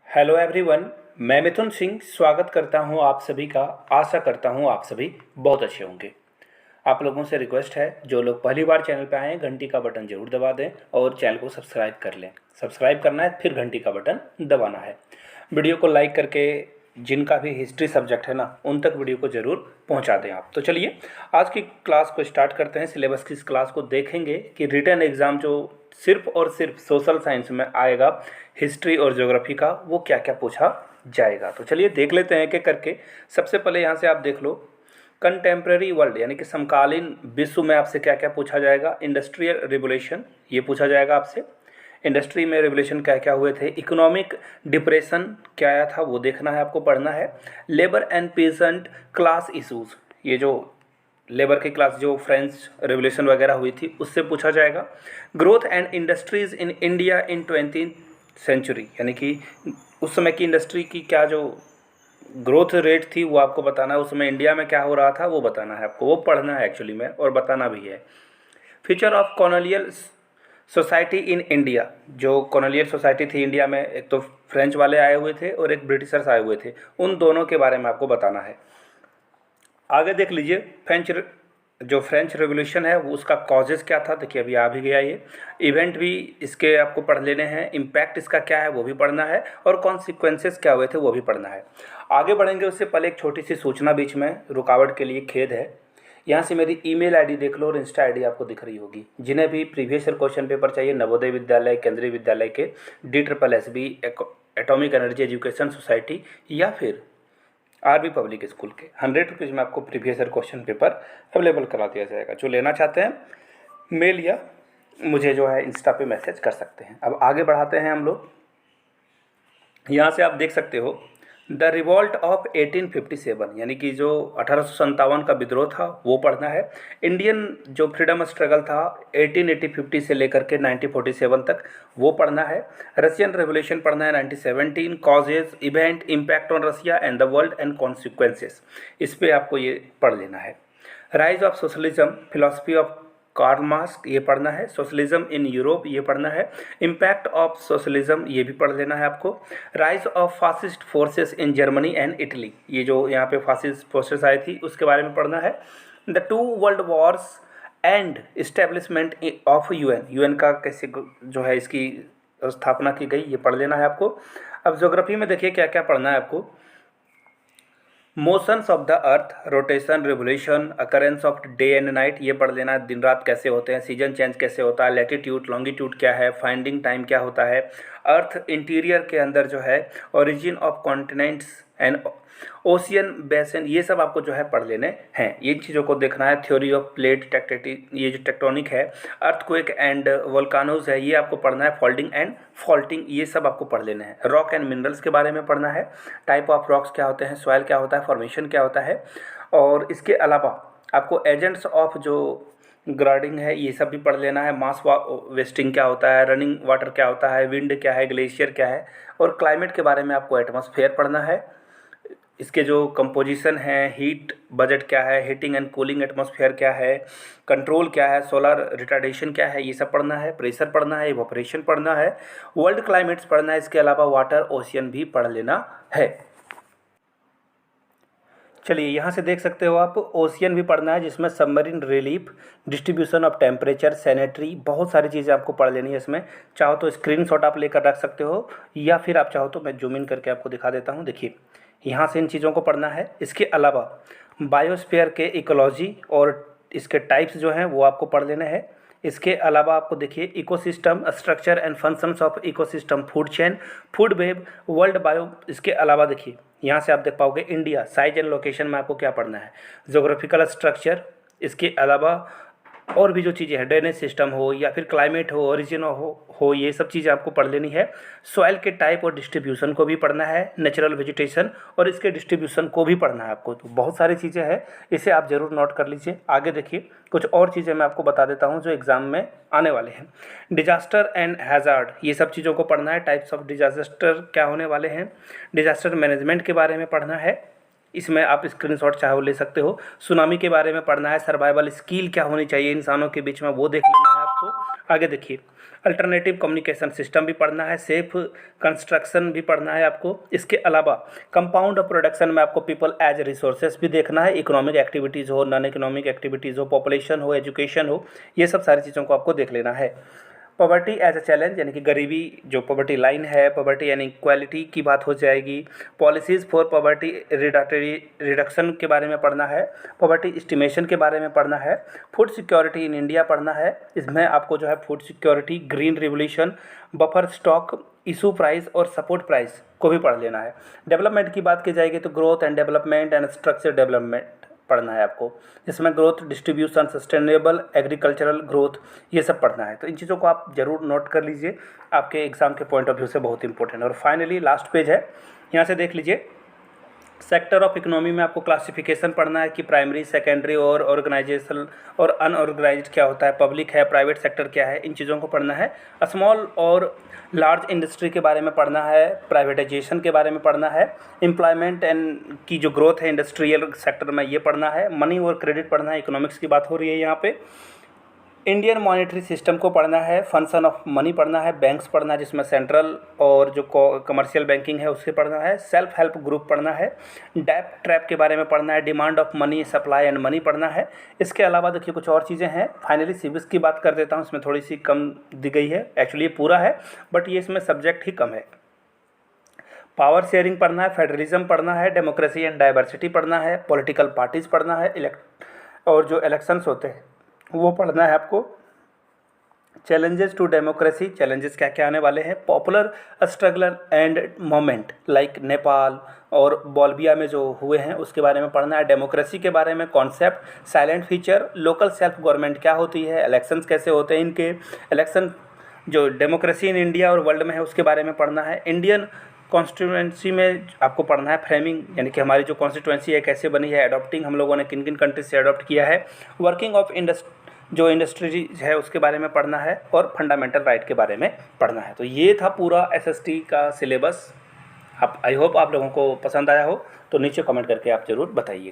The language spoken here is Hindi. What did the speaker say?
Hello everyone. मैं मिथुन सिंह स्वागत करता हूं आप सभी का। आशा करता हूं आप सभी बहुत अच्छे होंगे। आप लोगों से रिक्वेस्ट है, जो लोग पहली बार चैनल पे आए हैं घंटी का बटन जरूर दबा दें और चैनल को सब्सक्राइब कर लें। सब्सक्राइब करना है फिर घंटी का बटन दबाना है। वीडियो को लाइक करके जिनका भी हिस्ट्री सब्जेक्ट है ना, उन तक वीडियो को ज़रूर पहुंचा दें आप। तो चलिए आज की क्लास को स्टार्ट करते हैं। सिलेबस की इस क्लास को देखेंगे कि रिटन एग्ज़ाम जो सिर्फ और सिर्फ सोशल साइंस में आएगा, हिस्ट्री और ज्योग्राफी का, वो क्या क्या पूछा जाएगा। तो चलिए देख लेते हैं कि करके। सबसे पहले यहाँ से आप देख लो, कंटेम्प्रेरी वर्ल्ड यानी कि समकालीन विश्व में आपसे क्या क्या पूछा जाएगा। इंडस्ट्रियल रिवोल्यूशन ये पूछा जाएगा आपसे, इंडस्ट्री में रिवोल्यूशन क्या क्या हुए थे। इकोनॉमिक डिप्रेशन क्या आया था वो देखना है, आपको पढ़ना है। Labour and pheasant class issues, ये जो लेबर की क्लास जो फ्रेंच रेवोल्यूशन वगैरह हुई थी उससे पूछा जाएगा। Growth and industries in India in 20th century, यानी कि उस समय की इंडस्ट्री की क्या जो ग्रोथ रेट थी वो आपको बताना है। उस समय इंडिया में क्या हो रहा था वो बताना है आपको, वो पढ़ना है एक्चुअली में और बताना भी है। Future of colonial society in India, जो कॉलोनियल सोसाइटी थी इंडिया में, एक तो फ्रेंच वाले आए हुए थे और एक ब्रिटिशर्स आए हुए थे, उन दोनों के बारे में आपको बताना है। आगे देख लीजिए, फ्रेंच रेवोल्यूशन है वो उसका कॉजेज़ क्या था। देखिए अभी आ भी गया ये। इवेंट भी इसके आपको पढ़ लेने हैं। इम्पैक्ट इसका क्या है वो भी पढ़ना है और कॉन्सिक्वेंसेस क्या हुए थे वो भी पढ़ना है। आगे बढ़ेंगे उससे पहले एक छोटी सी सूचना बीच में, रुकावट के लिए खेद है। यहाँ से मेरी ईमेल आईडी देख लो और इंस्टा आईडी आपको दिख रही होगी। जिन्हें भी प्रीवियस ईयर क्वेश्चन पेपर चाहिए नवोदय विद्यालय, केंद्रीय विद्यालय के, DSSB, atomic energy education society या फिर आरबी पब्लिक स्कूल के, 100 रुपीज़ में आपको previous year question paper available करा दिया जाएगा। जो लेना चाहते हैं मेल या मुझे जो है इंस्टा पे मैसेज कर सकते हैं। अब आगे बढ़ाते हैं हम लोग। यहाँ से आप देख सकते हो द रिवॉल्ट ऑफ 1857, यानी कि जो 1857 का विद्रोह था वो पढ़ना है। इंडियन जो फ्रीडम स्ट्रगल था 1850 से लेकर के 1947 तक, वो पढ़ना है। रशियन रेवोल्यूशन पढ़ना है 1917, causes, event, impact on Russia and the world and consequences, इस पर आपको ये पढ़ लेना है। Rise of socialism, philosophy of Karl Marx ये पढ़ना है। सोशलिज्म इन यूरोप ये पढ़ना है। इम्पैक्ट ऑफ सोशलिज्म ये भी पढ़ लेना है आपको। Rise of fascist forces in Germany and Italy, ये जो यहाँ पे फासिस्ट फोर्सेस आई थी उसके बारे में पढ़ना है। The 2 world Wars and establishment of UN का कैसे जो है इसकी स्थापना की गई, ये पढ़ लेना है आपको। अब ज्योग्राफी में देखिए क्या क्या पढ़ना है आपको। Motions of the earth, rotation, revolution, occurrence of day and night ये पढ़ लेना है, दिन रात कैसे होते हैं, सीजन चेंज कैसे होता है, लैटिट्यूड लॉन्गिट्यूड क्या है, फाइंडिंग टाइम क्या होता है, अर्थ इंटीरियर के अंदर जो है origin of continents and ocean basin, ये सब आपको जो है पढ़ लेने हैं। ये चीज़ों को देखना है। थ्योरी ऑफ प्लेट टेक्टेटिक, ये जो टेक्टोनिक है, अर्थक्वेक एंड वोल्कानोज है ये आपको पढ़ना है। फोल्डिंग एंड फॉल्टिंग ये सब आपको पढ़ लेने हैं। रॉक एंड मिनरल्स के बारे में पढ़ना है। टाइप ऑफ रॉक्स क्या होते हैं, सॉइल क्या होता है, फॉर्मेशन क्या होता है, और इसके अलावा आपको एजेंट्स ऑफ जो ग्राडिंग है ये सब भी पढ़ लेना है। मास वेस्टिंग क्या होता है, रनिंग वाटर क्या होता है, विंड क्या है, ग्लेशियर क्या है, और क्लाइमेट के बारे में आपको एटमॉस्फेयर पढ़ना है। इसके जो कंपोजिशन है, हीट बजट क्या है, हीटिंग एंड कूलिंग एटमॉस्फेयर क्या है, कंट्रोल क्या है, सोलर रिटार्डेशन क्या है, ये सब पढ़ना है। प्रेशर पढ़ना है, इवोपरेशन पढ़ना है, वर्ल्ड क्लाइमेट्स पढ़ना है। इसके अलावा वाटर ओशियन भी पढ़ लेना है। चलिए यहाँ से देख सकते हो आप, ओशियन भी पढ़ना है जिसमें submarine relief, distribution of temperature, sanitary, बहुत सारी चीज़ें आपको पढ़ लेनी है इसमें। चाहो तो स्क्रीनशॉट आप लेकर रख सकते हो या फिर आप चाहो तो मैं जूम इन करके आपको दिखा देता हूँ। देखिए यहाँ से इन चीज़ों को पढ़ना है। इसके अलावा बायोस्फीयर के इकोलॉजी और इसके टाइप्स जो हैं वो आपको पढ़ लेने हैं। इसके अलावा आपको देखिए ecosystem, structure and functions of ecosystem, food chain, food web, world bio. इसके अलावा देखिए यहाँ से आप देख पाओगे इंडिया, साइज एंड लोकेशन में आपको क्या पढ़ना है, जोग्राफिकल स्ट्रक्चर। इसके अलावा और भी जो चीज़ें हैं, ड्रेनेज सिस्टम हो या फिर क्लाइमेट हो, ओरिजिन हो ये सब चीज़ें आपको पढ़ लेनी है। सॉइल के टाइप और डिस्ट्रीब्यूशन को भी पढ़ना है, नेचुरल वेजिटेशन और इसके डिस्ट्रीब्यूशन को भी पढ़ना है आपको। तो बहुत सारी चीज़ें हैं, इसे आप ज़रूर नोट कर लीजिए। आगे देखिए कुछ और चीज़ें मैं आपको बता देता हूँ जो एग्ज़ाम में आने वाले हैं। डिजास्टर एंड हैज़ार्ड ये सब चीज़ों को पढ़ना है। टाइप्स ऑफ डिजास्टर क्या होने वाले हैं, डिजास्टर मैनेजमेंट के बारे में पढ़ना है। इसमें आप स्क्रीनशॉट चाहो ले सकते हो। सुनामी के बारे में पढ़ना है। सर्वाइवल स्किल क्या होनी चाहिए इंसानों के बीच में, वो देख लेना है आपको। आगे देखिए, अल्टरनेटिव कम्युनिकेशन सिस्टम भी पढ़ना है, सेफ कंस्ट्रक्शन भी पढ़ना है आपको। इसके अलावा कंपाउंड प्रोडक्शन में आपको पीपल एज रिसोर्सेस भी देखना है, इकोनॉमिक एक्टिविटीज़ हो, नॉन इकोनॉमिक एक्टिविटीज़ हो, पॉपुलेशन हो, एजुकेशन हो, ये सब सारी चीज़ों को आपको देख लेना है। पॉवर्टी एज अ चैलेंज यानी कि गरीबी, जो पॉवर्टी लाइन है, पॉवर्टी यानी इक्वालिटी की बात हो जाएगी। पॉलिसीज़ फॉर पॉवर्टी रिडक्शन के बारे में पढ़ना है, पॉवर्टी एस्टिमेशन के बारे में पढ़ना है, फूड सिक्योरिटी इन इंडिया पढ़ना है। इसमें आपको जो है food security, green revolution, buffer stock, issue price और सपोर्ट प्राइस को भी पढ़ लेना है। डेवलपमेंट की बात की जाएगी तो growth and development and structure development पढ़ना है आपको, जिसमें growth, distribution, sustainable agricultural growth, ये सब पढ़ना है। तो इन चीज़ों को आप जरूर नोट कर लीजिए, आपके एग्जाम के पॉइंट ऑफ व्यू से बहुत इंपॉर्टेंट है। और फाइनली लास्ट पेज है, यहाँ से देख लीजिए, सेक्टर ऑफ इकोनॉमी में आपको क्लासिफिकेशन पढ़ना है कि प्राइमरी, सेकेंडरी और ऑर्गेनाइजेशन और अनऑर्गेनाइज्ड क्या होता है, पब्लिक है, प्राइवेट सेक्टर क्या है, इन चीज़ों को पढ़ना है। स्मॉल और लार्ज इंडस्ट्री के बारे में पढ़ना है, प्राइवेटाइजेशन के बारे में पढ़ना है, एम्प्लॉयमेंट एंड की जो ग्रोथ है इंडस्ट्रियल सेक्टर में, ये पढ़ना है। मनी और क्रेडिट पढ़ना है, इकोनॉमिक्स की बात हो रही है यहाँ पे। इंडियन मॉनेटरी सिस्टम को पढ़ना है, फंक्शन ऑफ मनी पढ़ना है, बैंक्स पढ़ना है जिसमें सेंट्रल और जो कमर्शियल बैंकिंग है उससे पढ़ना है, सेल्फ हेल्प ग्रुप पढ़ना है, डेट ट्रैप के बारे में पढ़ना है, demand of money, supply and money पढ़ना है। इसके अलावा देखिए कुछ और चीज़ें हैं। फाइनली सिविक्स की बात कर देता हूँ, इसमें थोड़ी सी कम दी गई है, एक्चुअली ये पूरा है बट ये इसमें सब्जेक्ट ही कम है। पावर शेयरिंग पढ़ना है, फेडरलिज्म पढ़ना है, डेमोक्रेसी एंड डाइवर्सिटी पढ़ना है, पॉलिटिकल पार्टीज पढ़ना है, और जो इलेक्शंस होते हैं वो पढ़ना है आपको। चैलेंजेस टू डेमोक्रेसी, चैलेंजेस क्या क्या आने वाले हैं, popular struggle end moment like Nepal और बोलिविया में जो हुए हैं उसके बारे में पढ़ना है। डेमोक्रेसी के बारे में concept, silent feature, local self government क्या होती है, इलेक्शंस कैसे होते हैं इनके, इलेक्शन जो डेमोक्रेसी इन इंडिया और वर्ल्ड में है उसके बारे में पढ़ना है। इंडियन कॉन्स्टिट्यूएंसी में आपको पढ़ना है फ्रेमिंग, यानी कि हमारी जो कॉन्स्टिट्यूएंसी है कैसे बनी है, अडॉप्टिंग हम लोगों ने किन किन कंट्रीज से अडॉप्ट किया है, वर्किंग ऑफ जो इंडस्ट्री है उसके बारे में पढ़ना है, और फंडामेंटल राइट के बारे में पढ़ना है। तो ये था पूरा एसएसटी का सिलेबस। आप आई होप आप लोगों को पसंद आया हो, तो नीचे कमेंट करके आप ज़रूर बताइए।